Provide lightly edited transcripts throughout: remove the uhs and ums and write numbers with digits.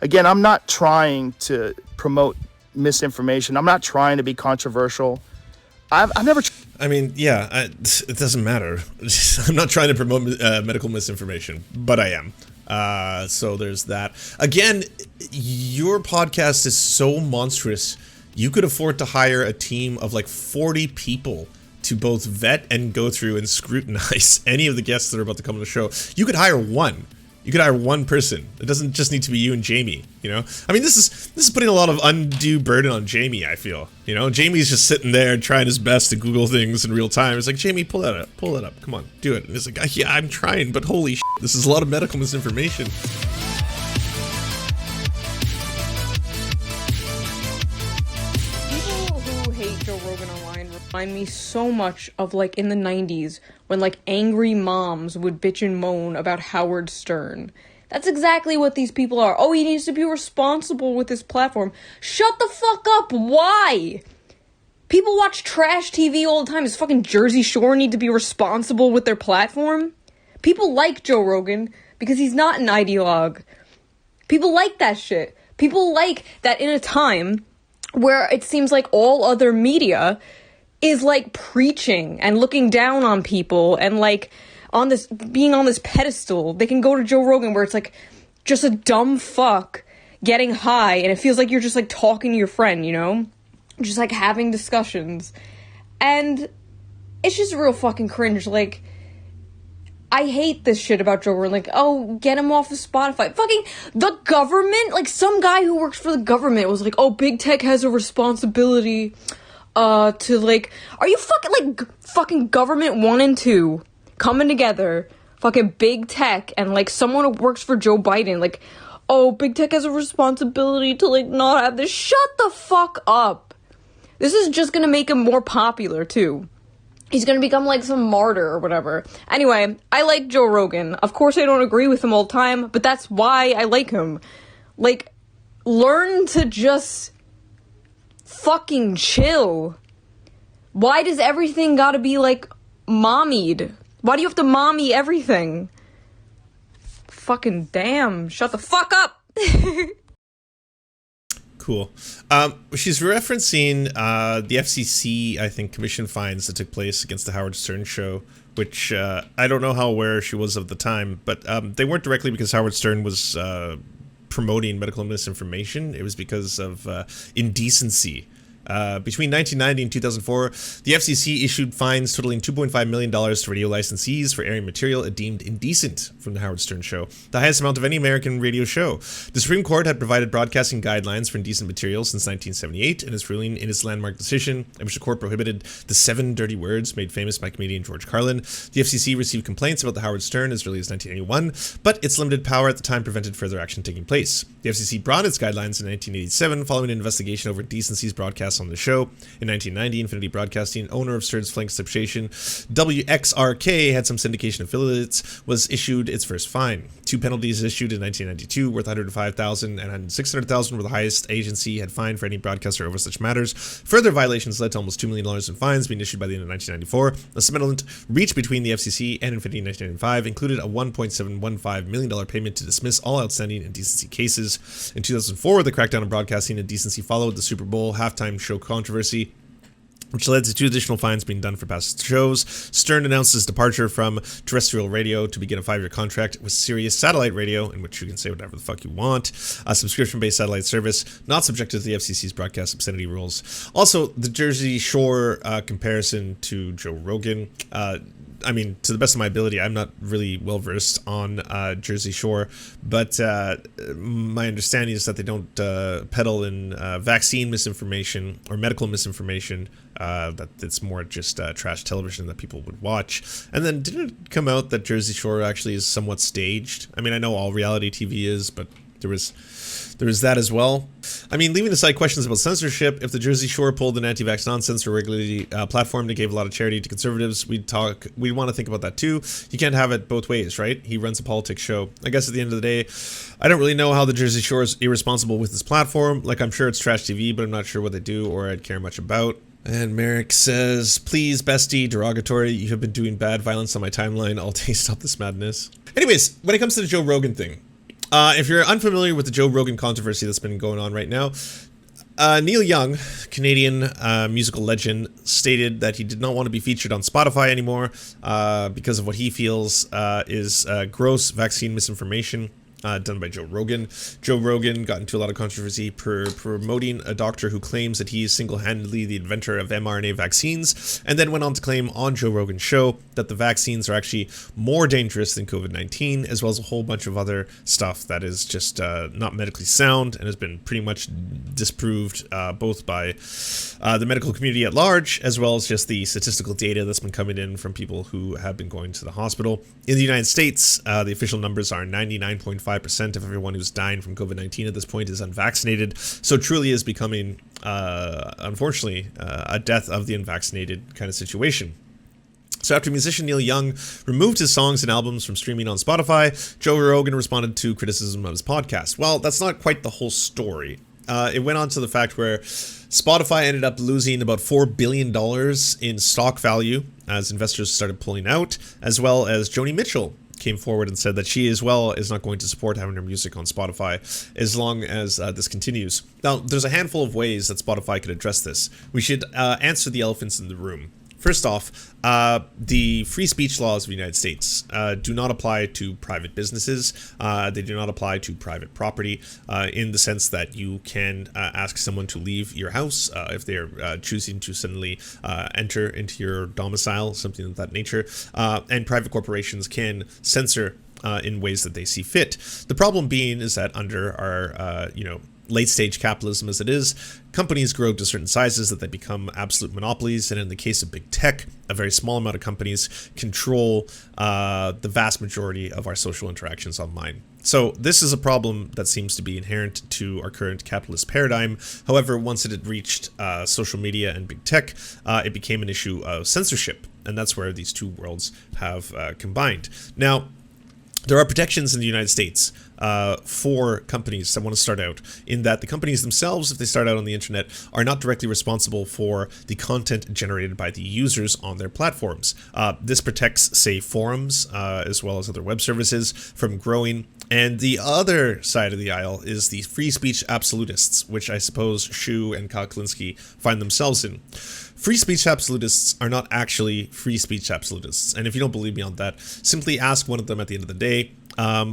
again, I'm not trying to promote misinformation. I'm not trying to be controversial. I've never. I mean, yeah, it doesn't matter. I'm not trying to promote medical misinformation, but I am. So there's that. Again, your podcast is so monstrous. You could afford to hire a team of like 40 people to both vet and go through and scrutinize any of the guests that are about to come on the show. You could hire one. You could hire one person. It doesn't just need to be you and Jamie, you know? I mean, this is putting a lot of undue burden on Jamie, I feel. You know, Jamie's just sitting there trying his best to Google things in real time. It's like, Jamie, pull that up. Come on, do it. And it's like, yeah, I'm trying, but holy shit, this is a lot of medical misinformation. People who hate Joe Rogan online remind me so much of, like, in the 90s, when, like, angry moms would bitch and moan about Howard Stern. That's exactly what these people are. Oh, he needs to be responsible with his platform. Shut the fuck up! Why? People watch trash TV all the time. Does fucking Jersey Shore need to be responsible with their platform? People like Joe Rogan because he's not an ideologue. People like that shit. People like that in a time where it seems like all other media is like preaching and looking down on people and like on this, being on this pedestal. They can go to Joe Rogan where it's like just a dumb fuck getting high and it feels like you're just like talking to your friend, you know? Just like having discussions. And it's just real fucking cringe. Like, I hate this shit about Joe Rogan. Like, oh, get him off of Spotify. Fucking the government? Like, some guy who works for the government was like, oh, big tech has a responsibility to, like, are you fucking, like, fucking government 1 and 2 coming together, fucking big tech, and, like, someone who works for Joe Biden, like, oh, big tech has a responsibility to, like, not have this. Shut the fuck up. This is just gonna make him more popular, too. He's gonna become, like, some martyr or whatever. Anyway, I like Joe Rogan. Of course I don't agree with him all the time, but that's why I like him. Like, learn to just fucking chill. Why does everything gotta be, like, mommied? Why do you have to mommy everything? Fucking damn. Shut the fuck up! Cool. She's referencing the FCC, I think, commission fines that took place against the Howard Stern show, which I don't know how aware she was of the time, but they weren't directly because Howard Stern was promoting medical misinformation. It was because of indecency. Between 1990 and 2004, the FCC issued fines totaling $2.5 million to radio licensees for airing material it deemed indecent from the Howard Stern show, the highest amount of any American radio show. The Supreme Court had provided broadcasting guidelines for indecent material since 1978 in its ruling in its landmark decision, in which the court prohibited the 7 dirty words made famous by comedian George Carlin. The FCC received complaints about the Howard Stern as early as 1981, but its limited power at the time prevented further action taking place. The FCC broadened its guidelines in 1987 following an investigation over decency's broadcasts on the show. In 1990, Infinity Broadcasting, owner of Stern's flagship station WXRK, had some syndication affiliates, was issued its first fine. 2 penalties issued in 1992 worth $105,000 and $600,000 were the highest agency had fined for any broadcaster over such matters. Further violations led to almost $2 million in fines being issued by the end of 1994. The settlement reached between the FCC and Infinity in 1995 included a $1.715 million payment to dismiss all outstanding indecency cases. In 2004, the crackdown on broadcasting indecency followed the Super Bowl halftime show controversy, which led to 2 additional fines being done for past shows. Stern announced his departure from terrestrial radio to begin a 5-year contract with Sirius Satellite Radio, in which you can say whatever the fuck you want, a subscription-based satellite service not subjected to the FCC's broadcast obscenity rules. Also, the Jersey Shore comparison to Joe Rogan. I mean, to the best of my ability, I'm not really well versed on Jersey Shore, but my understanding is that they don't peddle in vaccine misinformation or medical misinformation. That it's more just trash television that people would watch. And then didn't it come out that Jersey Shore actually is somewhat staged? I mean, I know all reality TV is, but there was that as well. I mean, leaving aside questions about censorship, if the Jersey Shore pulled an anti-vax nonsense or regularly platform that gave a lot of charity to conservatives, we'd want to think about that too. You can't have it both ways, right? He runs a politics show. I guess at the end of the day, I don't really know how the Jersey Shore is irresponsible with this platform. Like, I'm sure it's trash TV, but I'm not sure what they do or I'd care much about. And Merrick says, please, bestie, derogatory, you have been doing bad violence on my timeline all day, stop this madness. Anyways, when it comes to the Joe Rogan thing, If you're unfamiliar with the Joe Rogan controversy that's been going on right now, Neil Young, Canadian musical legend, stated that he did not want to be featured on Spotify anymore because of what he feels is gross vaccine misinformation done by Joe Rogan. Joe Rogan got into a lot of controversy promoting a doctor who claims that he is single-handedly the inventor of mRNA vaccines, and then went on to claim on Joe Rogan's show that the vaccines are actually more dangerous than COVID-19, as well as a whole bunch of other stuff that is just not medically sound and has been pretty much disproved both by the medical community at large, as well as just the statistical data that's been coming in from people who have been going to the hospital. In the United States, the official numbers are 99.5% of everyone who's dying from COVID-19 at this point is unvaccinated. So it truly is becoming, unfortunately, a death of the unvaccinated kind of situation. So after musician Neil Young removed his songs and albums from streaming on Spotify, Joe Rogan responded to criticism of his podcast. Well, that's not quite the whole story. It went on to the fact where Spotify ended up losing about $4 billion in stock value as investors started pulling out, as well as Joni Mitchell came forward and said that she as well is not going to support having her music on Spotify as long as this continues. Now, there's a handful of ways that Spotify could address this. We should answer the elephants in the room. First off, the free speech laws of the United States do not apply to private businesses. They do not apply to private property in the sense that you can ask someone to leave your house if they're choosing to suddenly enter into your domicile, something of that nature. And private corporations can censor in ways that they see fit. The problem being is that under our, late stage capitalism as it is, companies grow to certain sizes that they become absolute monopolies. And in the case of big tech, a very small amount of companies control the vast majority of our social interactions online. So this is a problem that seems to be inherent to our current capitalist paradigm. However, once it had reached social media and big tech, it became an issue of censorship. And that's where these two worlds have combined. Now, there are protections in the United States for companies that want to start out, in that the companies themselves, if they start out on the internet, are not directly responsible for the content generated by the users on their platforms. This protects, say, forums, as well as other web services from growing. And the other side of the aisle is the free speech absolutists, which I suppose Shu and Kyle Kalinske find themselves in. Free speech absolutists are not actually free speech absolutists. And if you don't believe me on that, simply ask one of them at the end of the day,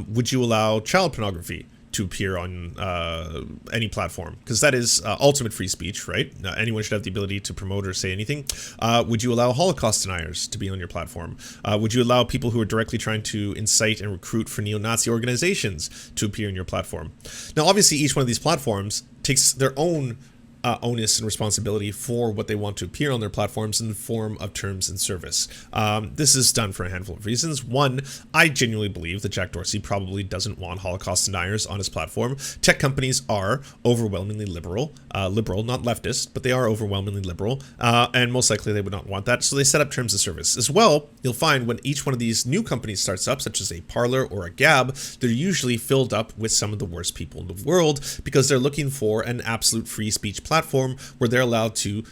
would you allow child pornography to appear on any platform? Because that is ultimate free speech, right? Anyone should have the ability to promote or say anything. Would you allow Holocaust deniers to be on your platform? Would you allow people who are directly trying to incite and recruit for neo-Nazi organizations to appear on your platform? Now, obviously, each one of these platforms takes their own onus and responsibility for what they want to appear on their platforms in the form of terms and service. This is done for a handful of reasons. One, I genuinely believe that Jack Dorsey probably doesn't want Holocaust deniers on his platform. Tech companies are overwhelmingly liberal, not leftist, but they are overwhelmingly liberal, and most likely they would not want that, so they set up terms of service. As well, you'll find when each one of these new companies starts up, such as a Parler or a Gab, they're usually filled up with some of the worst people in the world because they're looking for an absolute free speech platform where they're allowed to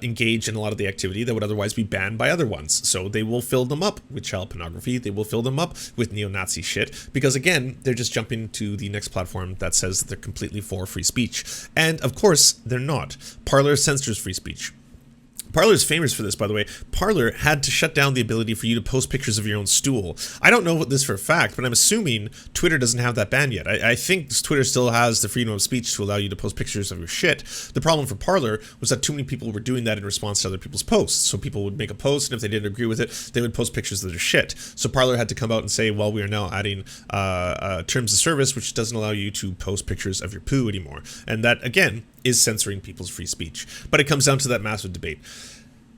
engage in a lot of the activity that would otherwise be banned by other ones. So they will fill them up with child pornography, they will fill them up with neo-Nazi shit, because again, they're just jumping to the next platform that says that they're completely for free speech. And of course, they're not. Parler censors free speech. Parler is famous for this, by the way. Parler had to shut down the ability for you to post pictures of your own stool. I don't know this for a fact, but I'm assuming Twitter doesn't have that ban yet. I think Twitter still has the freedom of speech to allow you to post pictures of your shit. The problem for Parler was that too many people were doing that in response to other people's posts. So people would make a post, and if they didn't agree with it, they would post pictures of their shit. So Parler had to come out and say, well, we are now adding terms of service, which doesn't allow you to post pictures of your poo anymore. And that, again, is censoring people's free speech. But it comes down to that massive debate.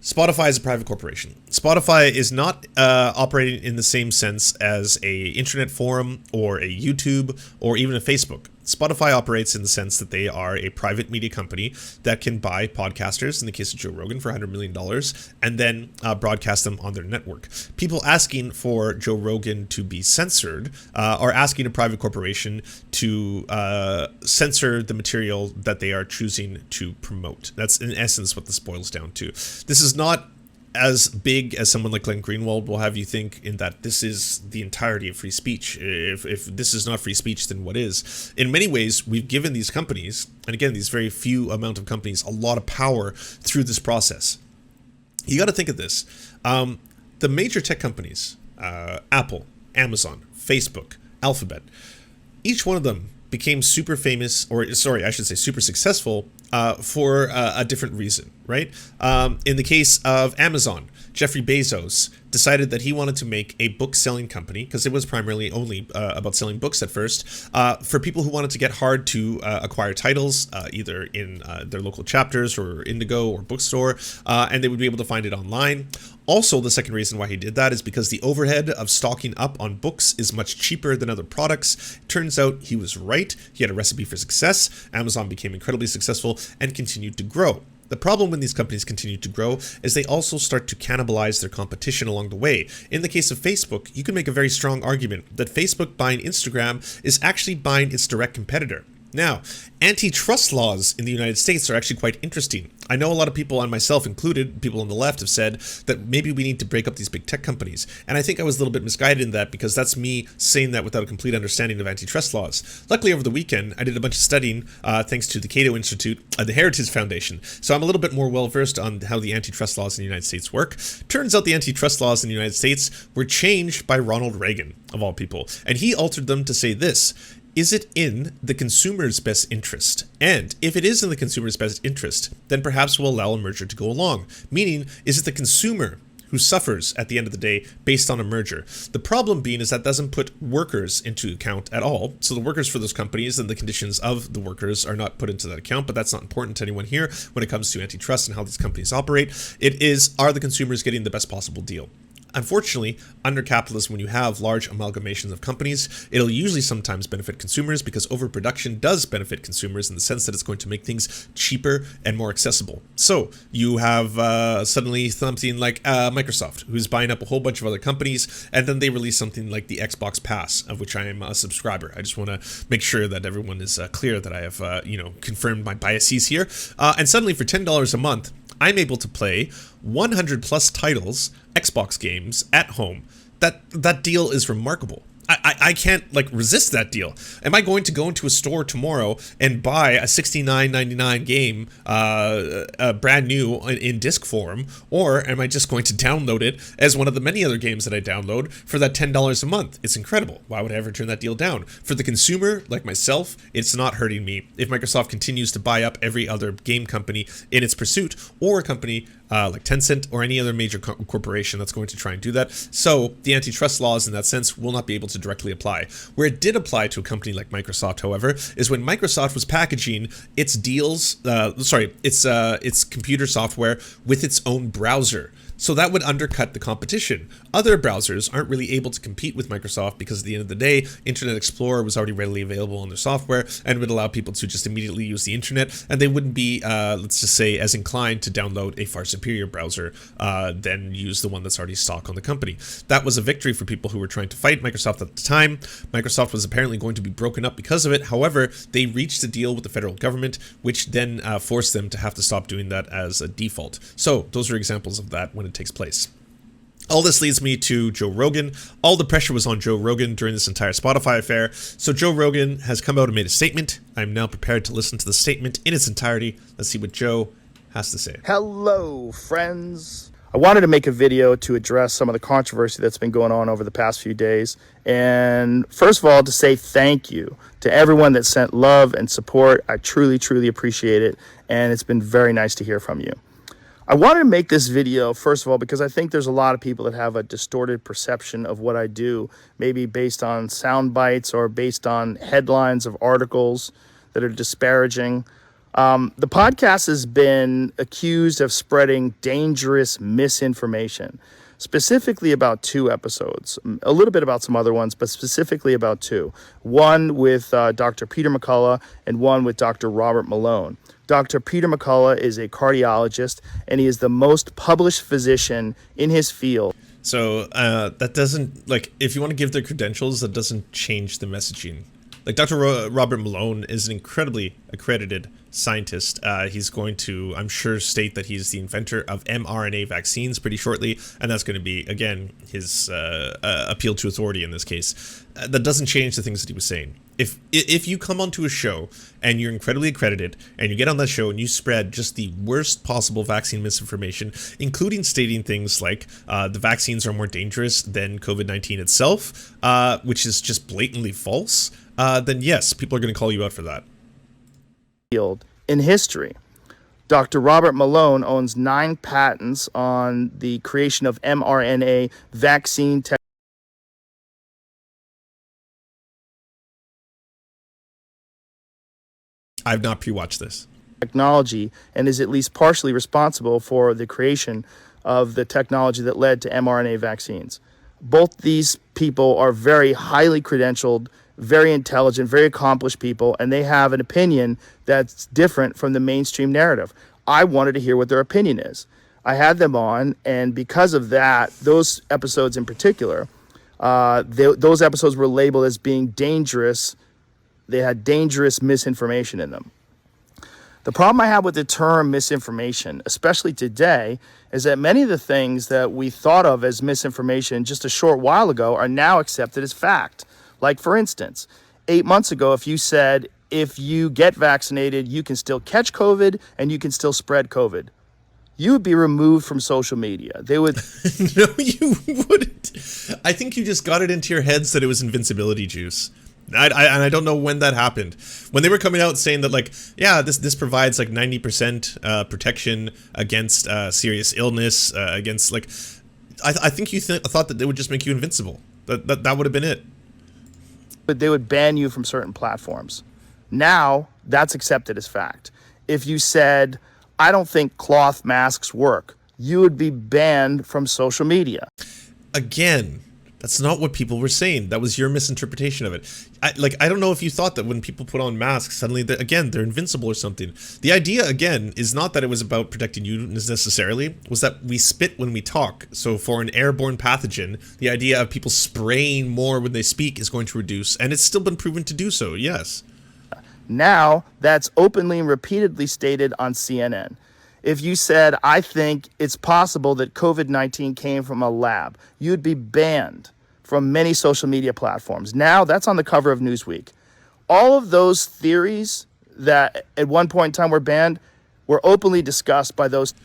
Spotify is a private corporation. Spotify is not operating in the same sense as a internet forum or a YouTube or even a Facebook. Spotify operates in the sense that they are a private media company that can buy podcasters, in the case of Joe Rogan, for $100 million, and then broadcast them on their network. People asking for Joe Rogan to be censored are asking a private corporation to censor the material that they are choosing to promote. That's in essence what this boils down to. This is not as big as someone like Glenn Greenwald will have you think in that this is the entirety of free speech. If this is not free speech, then what is? In many ways, we've given these companies, and again, these very few amount of companies, a lot of power through this process. You got to think of this. The major tech companies, Apple, Amazon, Facebook, Alphabet, each one of them became super famous, or sorry, I should say super successful for a different reason, right? In the case of Amazon, Jeffrey Bezos decided that he wanted to make a book-selling company, because it was primarily only about selling books at first, for people who wanted to get hard to acquire titles, either in their local chapters or Indigo or bookstore, and they would be able to find it online. Also, the second reason why he did that is because the overhead of stocking up on books is much cheaper than other products. Turns out he was right. He had a recipe for success. Amazon became incredibly successful and continued to grow. The problem when these companies continue to grow is they also start to cannibalize their competition along the way. In the case of Facebook, you can make a very strong argument that Facebook buying Instagram is actually buying its direct competitor. Now, antitrust laws in the United States are actually quite interesting. I know a lot of people, and myself included, people on the left have said that maybe we need to break up these big tech companies. And I think I was a little bit misguided in that, because that's me saying that without a complete understanding of antitrust laws. Luckily, over the weekend, I did a bunch of studying thanks to the Cato Institute and the Heritage Foundation. So I'm a little bit more well-versed on how the antitrust laws in the United States work. Turns out the antitrust laws in the United States were changed by Ronald Reagan, of all people. And he altered them to say this: is it in the consumer's best interest? And if it is in the consumer's best interest, then perhaps we'll allow a merger to go along. Meaning, is it the consumer who suffers at the end of the day based on a merger? The problem being is that doesn't put workers into account at all. So the workers for those companies and the conditions of the workers are not put into that account, but that's not important to anyone here when it comes to antitrust and how these companies operate. It is, are the consumers getting the best possible deal? Unfortunately, under capitalism, when you have large amalgamations of companies, it'll usually sometimes benefit consumers, because overproduction does benefit consumers in the sense that it's going to make things cheaper and more accessible. So you have suddenly something like Microsoft, who's buying up a whole bunch of other companies, and then they release something like the Xbox Pass, of which I am a subscriber. I just want to make sure that everyone is clear that I have confirmed my biases here. And suddenly for $10 a month, I'm able to play 100 plus titles, Xbox games, at home. That deal is remarkable. I can't resist that deal. Am I going to go into a store tomorrow and buy a $69.99 game brand new in disc form, or am I just going to download it as one of the many other games that I download for that $10 a month? It's incredible. Why would I ever turn that deal down? For the consumer like myself, it's not hurting me if Microsoft continues to buy up every other game company in its pursuit, or a company like Tencent or any other major corporation that's going to try and do that. So the antitrust laws in that sense will not be able to directly apply. Where it did apply to a company like Microsoft, however, is when Microsoft was packaging its deals, its computer software with its own browser. So that would undercut the competition. Other browsers aren't really able to compete with Microsoft because at the end of the day, Internet Explorer was already readily available on their software and would allow people to just immediately use the internet, and they wouldn't be, let's just say, as inclined to download a far superior browser than use the one that's already stock on the company. That was a victory for people who were trying to fight Microsoft at the time. Microsoft was apparently going to be broken up because of it. However, they reached a deal with the federal government, which then forced them to have to stop doing that as a default. So those are examples of that when it takes place. All this leads me to Joe Rogan. All the pressure was on Joe Rogan during this entire Spotify affair. So Joe Rogan has come out and made a statement. I'm now prepared to listen to the statement in its entirety. Let's see what Joe has to say. Hello, friends. I wanted to make a video to address some of the controversy that's been going on over the past few days. And first of all, to say thank you to everyone that sent love and support. I truly, truly appreciate it. And it's been very nice to hear from you. I wanted to make this video, first of all, because I think there's a lot of people that have a distorted perception of what I do, maybe based on sound bites or based on headlines of articles that are disparaging. The podcast has been accused of spreading dangerous misinformation, specifically about 2 episodes, a little bit about some other ones, but specifically about 2. One with Dr. Peter McCullough and one with Dr. Robert Malone. Dr. Peter McCullough is a cardiologist, and he is the most published physician in his field. So that doesn't, if you want to give their credentials, that doesn't change the messaging. Like Dr. Robert Malone is an incredibly accredited scientist. He's going to, I'm sure, state that he's the inventor of mRNA vaccines pretty shortly, and that's going to be, again, his appeal to authority in this case. That doesn't change the things that he was saying. If you come onto a show and you're incredibly accredited and you get on that show and you spread just the worst possible vaccine misinformation, including stating things like the vaccines are more dangerous than COVID-19 itself, which is just blatantly false, then yes, people are going to call you out for that. In history, Dr. Robert Malone owns 9 patents on the creation of mRNA vaccine technology. I've not pre-watched this. Technology, and is at least partially responsible for the creation of the technology that led to mRNA vaccines. Both these people are very highly credentialed, very intelligent, very accomplished people, and they have an opinion that's different from the mainstream narrative. I wanted to hear what their opinion is. I had them on, and because of that, those episodes in particular, those episodes were labeled as being dangerous. They had dangerous misinformation in them. The problem I have with the term misinformation, especially today, is that many of the things that we thought of as misinformation just a short while ago are now accepted as fact. Like, for instance, 8 months ago, if you said, if you get vaccinated, you can still catch COVID and you can still spread COVID, you would be removed from social media. They would... No, you wouldn't. I think you just got it into your heads that it was invincibility juice. And I don't know when that happened. When they were coming out saying that, like, yeah, this provides like 90% protection against serious illness, against, like, I think you thought that they would just make you invincible. That would have been it. But they would ban you from certain platforms. Now that's accepted as fact. If you said, I don't think cloth masks work, you would be banned from social media. Again, that's not what people were saying. That was your misinterpretation of it. I don't know if you thought that when people put on masks, suddenly, they're invincible or something. The idea, again, is not that it was about protecting you necessarily, was that we spit when we talk. So for an airborne pathogen, the idea of people spraying more when they speak is going to reduce, and it's still been proven to do so, yes. Now, that's openly and repeatedly stated on CNN. If you said, I think it's possible that COVID-19 came from a lab, you'd be banned from many social media platforms. Now, that's on the cover of Newsweek. All of those theories that at one point in time were banned were openly discussed by those.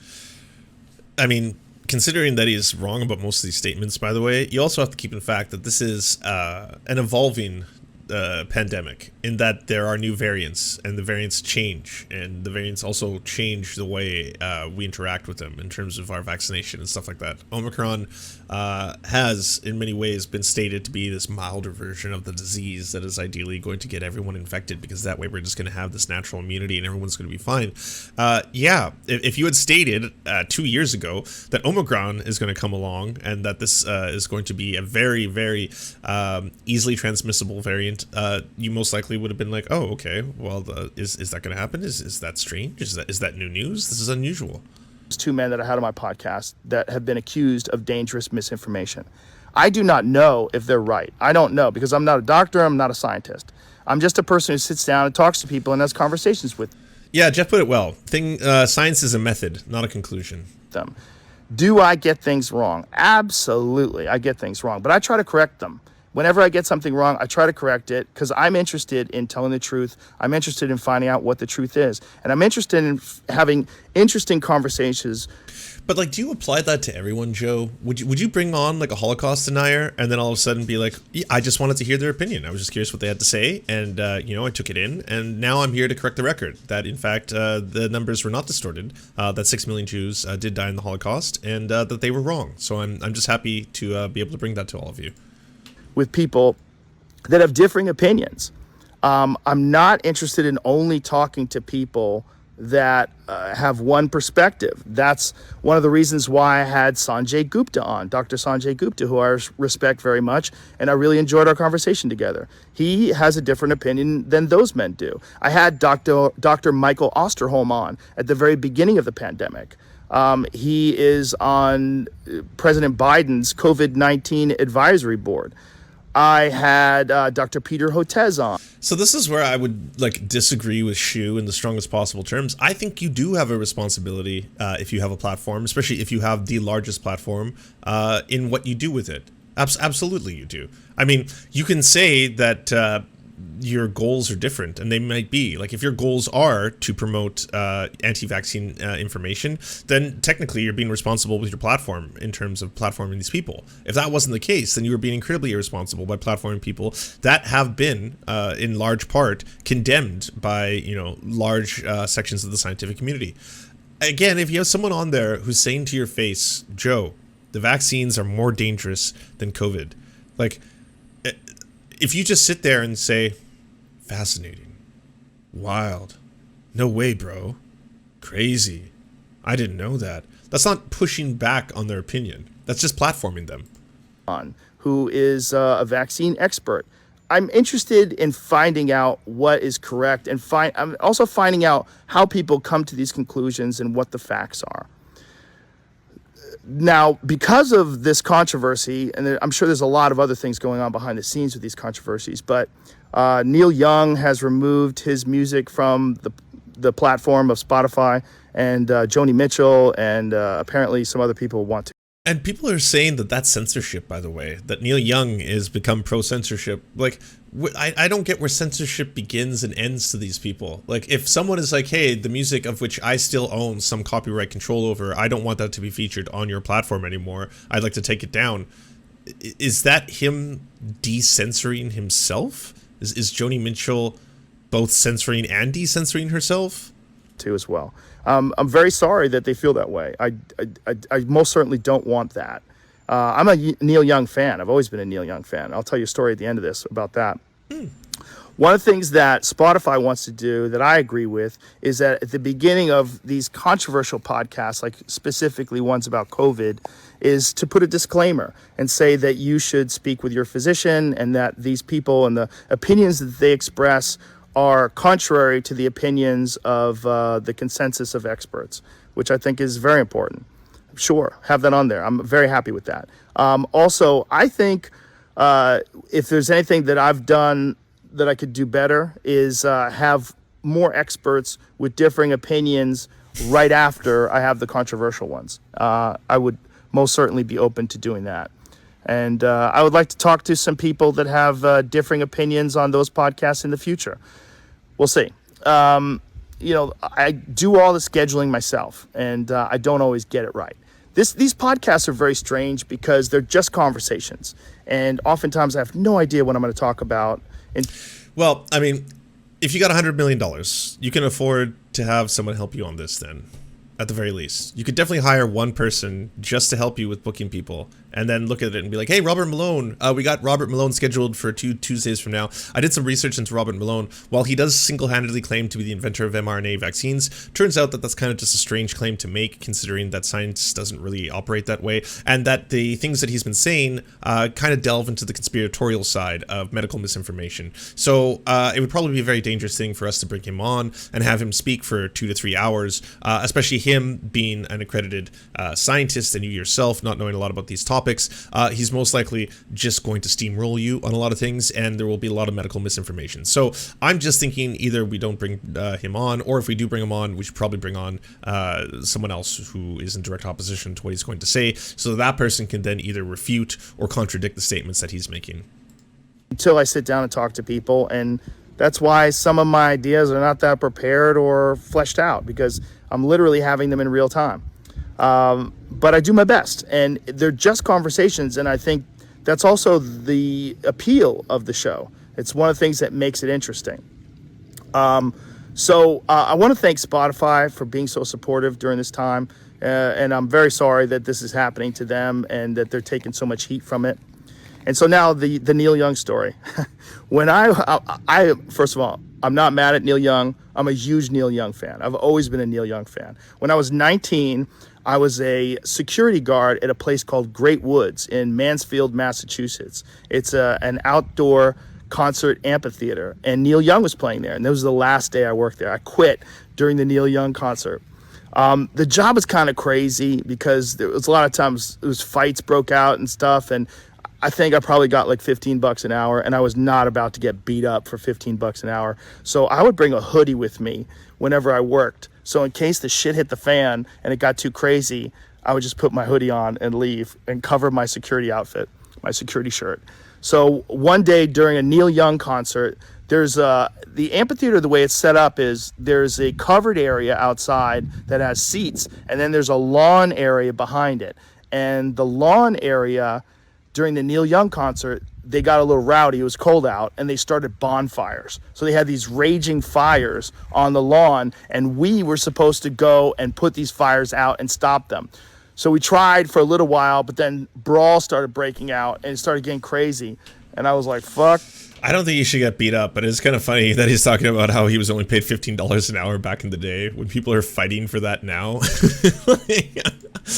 I mean, considering that he's wrong about most of these statements, by the way, you also have to keep in fact that this is an evolving pandemic, in that there are new variants, and the variants change, and the variants also change the way we interact with them in terms of our vaccination and stuff like that. Omicron has in many ways been stated to be this milder version of the disease that is ideally going to get everyone infected, because that way we're just going to have this natural immunity and everyone's going to be fine. Yeah, if you had stated 2 years ago that Omicron is going to come along and that this is going to be a very, very easily transmissible variant, you most likely would have been like, oh, okay, well, is that going to happen? Is that strange? Is that new news? This is unusual. There's 2 men that I had on my podcast that have been accused of dangerous misinformation. I do not know if they're right. I don't know, because I'm not a doctor, I'm not a scientist. I'm just a person who sits down and talks to people and has conversations with Yeah, Jeff put it well. Science is a method, not a conclusion. them. Do I get things wrong? Absolutely, I get things wrong, but I try to correct them. Whenever I get something wrong, I try to correct it, because I'm interested in telling the truth. I'm interested in finding out what the truth is. And I'm interested in having interesting conversations. But, like, do you apply that to everyone, Joe? Would you bring on, like, a Holocaust denier and then all of a sudden be like, yeah, I just wanted to hear their opinion. I was just curious what they had to say, and, I took it in, and now I'm here to correct the record. That, in fact, the numbers were not distorted, that 6 million Jews did die in the Holocaust, and that they were wrong. So I'm just happy to be able to bring that to all of you. With people that have differing opinions. I'm not interested in only talking to people that have one perspective. That's one of the reasons why I had Sanjay Gupta on, Dr. Sanjay Gupta, who I respect very much, and I really enjoyed our conversation together. He has a different opinion than those men do. I had Dr. Michael Osterholm on at the very beginning of the pandemic. He is on President Biden's COVID-19 advisory board. I had Dr. Peter Hotez on. So this is where I would like disagree with Shu in the strongest possible terms. I think you do have a responsibility if you have a platform, especially if you have the largest platform, in what you do with it. Absolutely, you do. I mean, you can say that your goals are different, and they might be. Like, if your goals are to promote anti-vaccine information, then technically you're being responsible with your platform in terms of platforming these people. If that wasn't the case, then you were being incredibly irresponsible by platforming people that have been, in large part, condemned by, large sections of the scientific community. Again, if you have someone on there who's saying to your face, Joe, the vaccines are more dangerous than COVID, like, if you just sit there and say, fascinating, wild, no way, bro, crazy, I didn't know that, that's not pushing back on their opinion. That's just platforming them. Who is a vaccine expert. I'm interested in finding out what is correct, and I'm also finding out how people come to these conclusions and what the facts are. Now, because of this controversy, and I'm sure there's a lot of other things going on behind the scenes with these controversies, but Neil Young has removed his music from the platform of Spotify, and Joni Mitchell and apparently some other people want to. And people are saying that that's censorship, by the way, that Neil Young is become pro-censorship. Like, I don't get where censorship begins and ends to these people. Like, if someone is like, hey, the music of which I still own some copyright control over, I don't want that to be featured on your platform anymore, I'd like to take it down. Is that him de-censoring himself? Is Joni Mitchell both censoring and de-censoring herself? Too, as well. I'm very sorry that they feel that way. I most certainly don't want that. I'm a Neil Young fan. I've always been a Neil Young fan. I'll tell you a story at the end of this about that. One of the things that Spotify wants to do that I agree with is that at the beginning of these controversial podcasts, like specifically ones about COVID, is to put a disclaimer and say that you should speak with your physician, and that these people and the opinions that they express are contrary to the opinions of the consensus of experts, which I think is very important. Sure, have that on there. I'm very happy with that. Also, I think if there's anything that I've done that I could do better is have more experts with differing opinions right after I have the controversial ones. I would most certainly be open to doing that. And I would like to talk to some people that have differing opinions on those podcasts in the future. We'll see. I do all the scheduling myself, and I don't always get it right. These podcasts are very strange because they're just conversations, and oftentimes I have no idea what I'm going to talk about. Well, I mean, if you got $100 million, you can afford to have someone help you on this then. At the very least, you could definitely hire one person just to help you with booking people, and then look at it and be like, hey, Robert Malone, we got Robert Malone scheduled for 2 Tuesdays from now. I did some research into Robert Malone. While he does single-handedly claim to be the inventor of mRNA vaccines, turns out that that's kind of just a strange claim to make, considering that science doesn't really operate that way, and that the things that he's been saying kind of delve into the conspiratorial side of medical misinformation. So it would probably be a very dangerous thing for us to bring him on and have him speak for 2 to 3 hours, especially him being an accredited scientist, and you yourself not knowing a lot about these topics. He's most likely just going to steamroll you on a lot of things, and there will be a lot of medical misinformation. So I'm just thinking either we don't bring him on, or if we do bring him on, we should probably bring on someone else who is in direct opposition to what he's going to say, so that person can then either refute or contradict the statements that he's making. Until I sit down and talk to people, and that's why some of my ideas are not that prepared or fleshed out, because I'm literally having them in real time. But I do my best, and they're just conversations, and I think that's also the appeal of the show. It's one of the things that makes it interesting. So I want to thank Spotify for being so supportive during this time, and I'm very sorry that this is happening to them and that they're taking so much heat from it. And so now the Neil Young story. When I first of all, I'm not mad at Neil Young. I'm a huge Neil Young fan. I've always been a Neil Young fan. When I was 19, I was a security guard at a place called Great Woods in Mansfield, Massachusetts. It's an outdoor concert amphitheater, and Neil Young was playing there, and that was the last day I worked there. I quit during the Neil Young concert. The job was kind of crazy because there was a lot of times fights broke out and stuff, and I think I probably got like $15 an hour, and I was not about to get beat up for $15 an hour. So I would bring a hoodie with me whenever I worked. So in case the shit hit the fan and it got too crazy, I would just put my hoodie on and leave and cover my security outfit, my security shirt. So one day during a Neil Young concert, there's the amphitheater, the way it's set up is there's a covered area outside that has seats, and then there's a lawn area behind it. And the lawn area during the Neil Young concert, they got a little rowdy. It was cold out, and they started bonfires. So they had these raging fires on the lawn, and we were supposed to go and put these fires out and stop them. So we tried for a little while, but then brawl started breaking out, and it started getting crazy. And I was like, fuck. I don't think he should get beat up, but it's kind of funny that he's talking about how he was only paid $15 an hour back in the day when people are fighting for that now.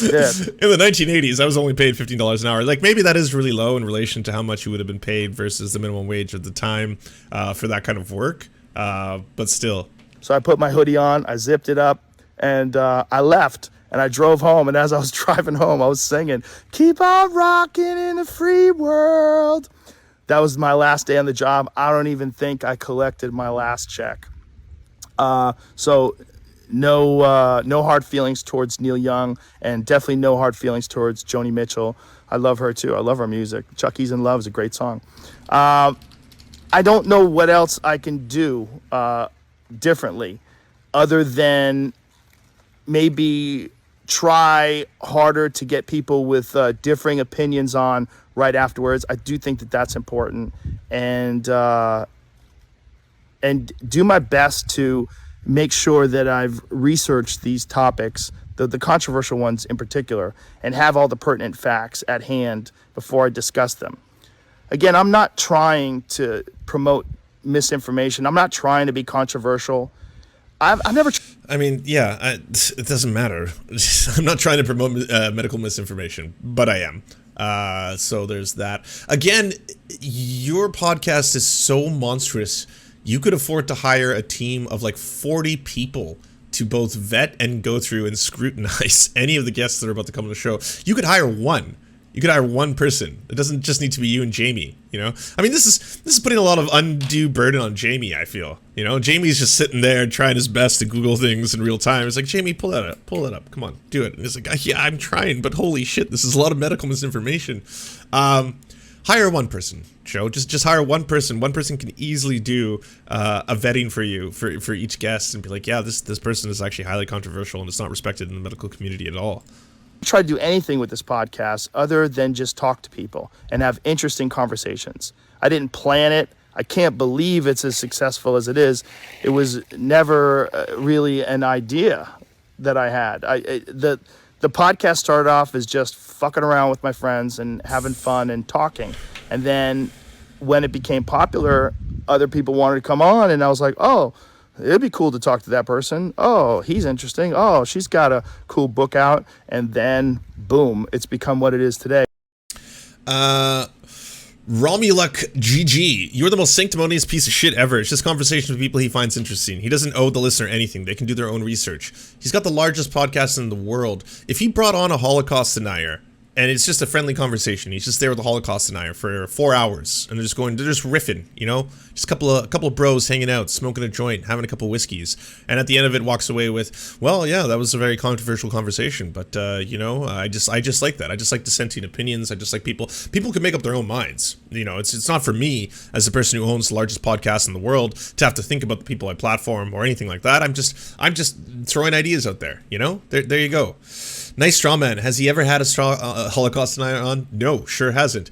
Yeah. In the 1980s, I was only paid $15 an hour. Like, maybe that is really low in relation to how much you would have been paid versus the minimum wage at the time for that kind of work, but still. So I put my hoodie on, I zipped it up, and I left. And I drove home, and as I was driving home, I was singing, "Keep on rocking in the free world." That was my last day on the job. I don't even think I collected my last check. So no hard feelings towards Neil Young, and definitely no hard feelings towards Joni Mitchell. I love her too. I love her music. Chucky's in Love is a great song. I don't know what else I can do differently other than maybe try harder to get people with differing opinions on right afterwards. I do think that that's important, and do my best to make sure that I've researched these topics, the controversial ones in particular, and have all the pertinent facts at hand before I discuss them. Again, I'm not trying to promote misinformation. I'm not trying to be controversial. I've never. I mean, yeah, it doesn't matter. I'm not trying to promote medical misinformation, but I am. So there's that. Again, your podcast is so monstrous. You could afford to hire a team of like 40 people to both vet and go through and scrutinize any of the guests that are about to come on the show. You could hire one. You could hire one person. It doesn't just need to be you and Jamie, you know? I mean, this is putting a lot of undue burden on Jamie, I feel. You know, Jamie's just sitting there trying his best to Google things in real time. It's like, Jamie, pull that up. Come on, do it. And it's like, yeah, I'm trying, but holy shit, this is a lot of medical misinformation. Hire one person, Joe. Just hire one person. One person can easily do a vetting for you for each guest and be like, yeah, this person is actually highly controversial and it's not respected in the medical community at all. Try to do anything with this podcast other than just talk to people and have interesting conversations. I didn't plan it. I can't believe it's as successful as it is. It was never really an idea that I had. The podcast started off as just fucking around with my friends and having fun and talking. And then when it became popular, other people wanted to come on, and I was like, oh, it'd be cool to talk to that person. Oh, he's interesting. Oh, she's got a cool book out. And then, boom, it's become what it is today. Romuluk GG, you're the most sanctimonious piece of shit ever. It's just conversations with people he finds interesting. He doesn't owe the listener anything. They can do their own research. He's got the largest podcast in the world. If he brought on a Holocaust denier, and it's just a friendly conversation. He's just there with the Holocaust denier for 4 hours, and they're just riffing, you know, just a couple of bros hanging out, smoking a joint, having a couple whiskeys, and at the end of it, walks away with, well, yeah, that was a very controversial conversation, but you know, I just like that. I just like dissenting opinions. I just like people can make up their own minds. You know, it's not for me as the person who owns the largest podcast in the world to have to think about the people I platform or anything like that. I'm just throwing ideas out there. You know, there you go. Nice straw man. Has he ever had a Holocaust denier on? No, sure hasn't.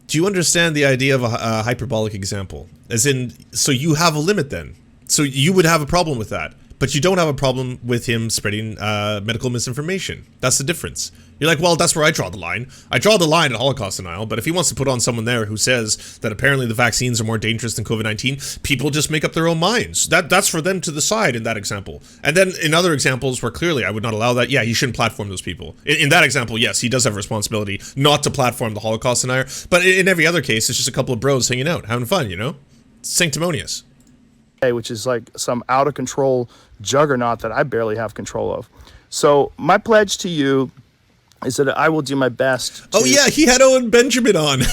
Do you understand the idea of a hyperbolic example? As in, so you have a limit then. So you would have a problem with that. But you don't have a problem with him spreading medical misinformation. That's the difference. You're like, well, that's where I draw the line. I draw the line at Holocaust denial, but if he wants to put on someone there who says that apparently the vaccines are more dangerous than COVID-19, people just make up their own minds. That's for them to decide in that example. And then in other examples where clearly I would not allow that, yeah, he shouldn't platform those people. In that example, yes, he does have a responsibility not to platform the Holocaust denier, but in every other case, it's just a couple of bros hanging out, having fun, you know? It's sanctimonious. Which is like some out of control juggernaut that I barely have control of. So my pledge to you is that I will do my best. Oh yeah, he had Owen Benjamin on. I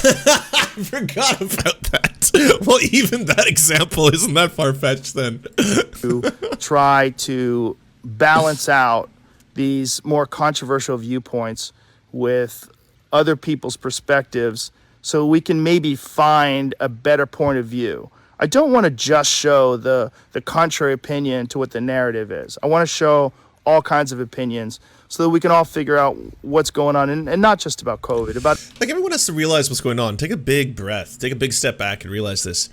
forgot about that. Well, even that example isn't that far-fetched then. To try to balance out these more controversial viewpoints with other people's perspectives so we can maybe find a better point of view. I don't want to just show the contrary opinion to what the narrative is. I want to show all kinds of opinions so that we can all figure out what's going on, and not just about COVID. Like, everyone has to realize what's going on. Take a big breath. Take a big step back and realize this.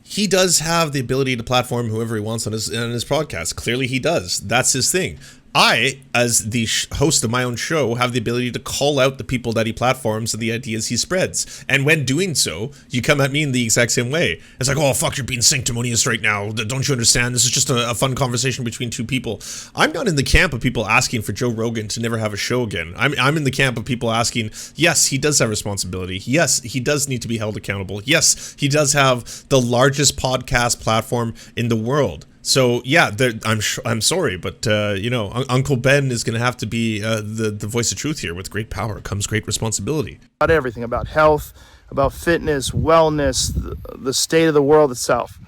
He does have the ability to platform whoever he wants on his podcast. Clearly he does. That's his thing. I, as the host of my own show, have the ability to call out the people that he platforms and the ideas he spreads. And when doing so, you come at me in the exact same way. It's like, oh, fuck, you're being sanctimonious right now. Don't you understand? This is just a fun conversation between two people. I'm not in the camp of people asking for Joe Rogan to never have a show again. I'm in the camp of people asking, yes, he does have responsibility. Yes, he does need to be held accountable. Yes, he does have the largest podcast platform in the world. So yeah, I'm sorry, but Uncle Ben is going to have to be the voice of truth here. With great power comes great responsibility. About everything, about health, about fitness, wellness, the state of the world itself.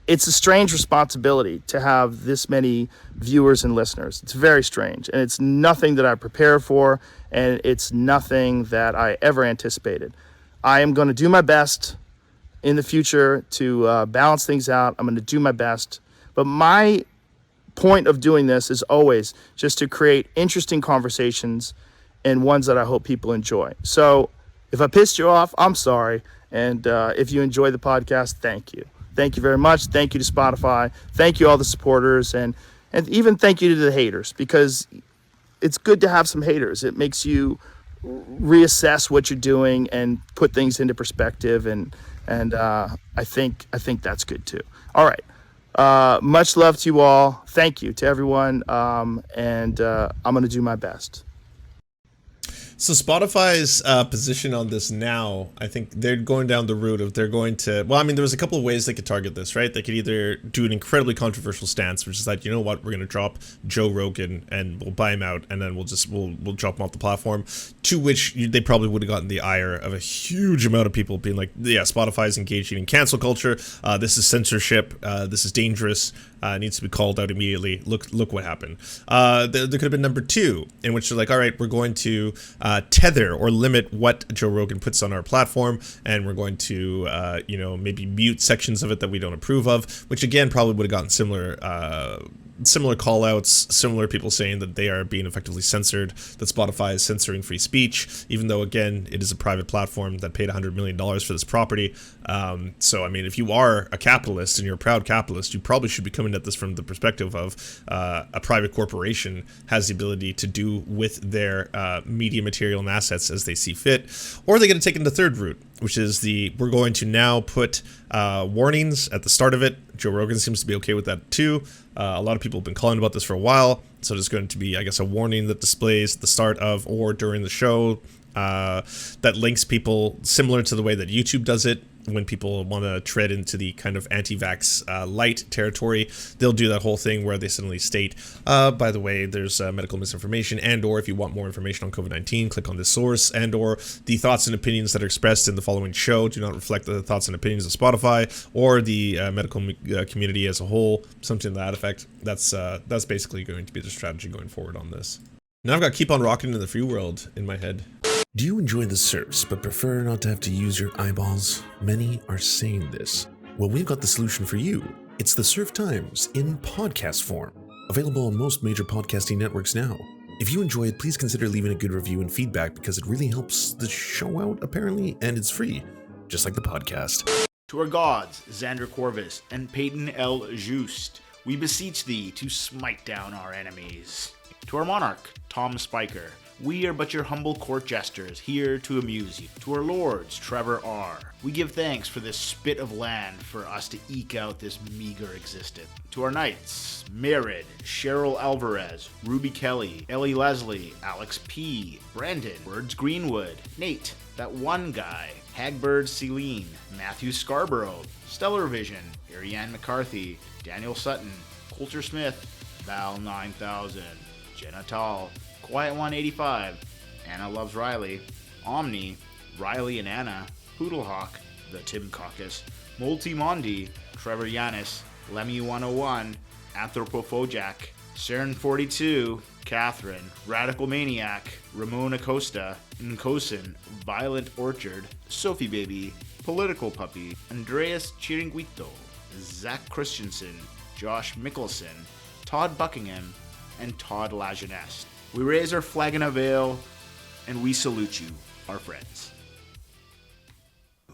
It's a strange responsibility to have this many viewers and listeners. It's very strange, and it's nothing that I prepared for, and it's nothing that I ever anticipated. I am going to do my best in the future to balance things out. I'm going to do my best. But my point of doing this is always just to create interesting conversations and ones that I hope people enjoy. So if I pissed you off, I'm sorry. And if you enjoy the podcast, thank you. Thank you very much. Thank you to Spotify. Thank you all the supporters. And even thank you to the haters, because it's good to have some haters. It makes you reassess what you're doing and put things into perspective, and I think that's good too. All right. Much love to you all. Thank you to everyone. And I'm going to do my best. So Spotify's position on this now, I think they're going down the route of they're going to, well, I mean, there was a couple of ways they could target this, right? They could either do an incredibly controversial stance, which is like, you know what, we're going to drop Joe Rogan and we'll buy him out, and then we'll drop him off the platform, to which they probably would have gotten the ire of a huge amount of people being like, yeah, Spotify's engaging in cancel culture. This is censorship. This is dangerous. Needs to be called out immediately. Look what happened. There could have been number two, in which they're like, all right, we're going to tether or limit what Joe Rogan puts on our platform, and we're going to maybe mute sections of it that we don't approve of, which again probably would have gotten similar call outs, similar people saying that they are being effectively censored, that Spotify is censoring free speech, even though, again, it is a private platform that paid $100 million for this property. So, I mean, if you are a capitalist and you're a proud capitalist, you probably should be coming at this from the perspective of a private corporation has the ability to do with their media material and assets as they see fit. Or they get to take in the third route, which is we're going to now put warnings at the start of it. Joe Rogan seems to be okay with that too. A lot of people have been calling about this for a while. So there's going to be, I guess, a warning that displays at the start of or during the show that links people similar to the way that YouTube does it. When people want to tread into the kind of anti-vax light territory, they'll do that whole thing where they suddenly state, by the way, there's medical misinformation, and or if you want more information on COVID-19, click on this source, and or the thoughts and opinions that are expressed in the following show do not reflect the thoughts and opinions of Spotify or the medical community as a whole, something to that effect. That's basically going to be the strategy going forward on this. Now I've got Keep On Rocking in the Free World in my head. Do you enjoy the Serfs but prefer not to have to use your eyeballs? Many are saying this. Well, we've got the solution for you. It's the Serf Times in podcast form, available on most major podcasting networks now. If you enjoy it, please consider leaving a good review and feedback, because it really helps the show out, apparently, and it's free, just like the podcast. To our gods, Xander Corvus and Peyton L. Juste, we beseech thee to smite down our enemies. To our monarch, Tom Spiker, we are but your humble court jesters, here to amuse you. To our lords, Trevor R., we give thanks for this spit of land for us to eke out this meager existence. To our knights, Merid, Cheryl Alvarez, Ruby Kelly, Ellie Leslie, Alex P., Brandon, Words Greenwood, Nate, that one guy, Hagbird Celine, Matthew Scarborough, Stellar Vision, Ariane McCarthy, Daniel Sutton, Coulter Smith, Val 9000, Jenna Tall, Quiet One 85, Anna Loves Riley, Omni, Riley and Anna, Poodlehawk, The Tim Caucus, Multimondi, Trevor Yanis, Lemmy 101, Anthropophojack, Saren 42, Catherine, Radical Maniac, Ramon Acosta, Nkosin, Violent Orchard, Sophie Baby, Political Puppy, Andreas Chiringuito, Zach Christensen, Josh Mickelson, Todd Buckingham, and Todd Lajeunesse. We raise our flag in a veil, and we salute you, our friends.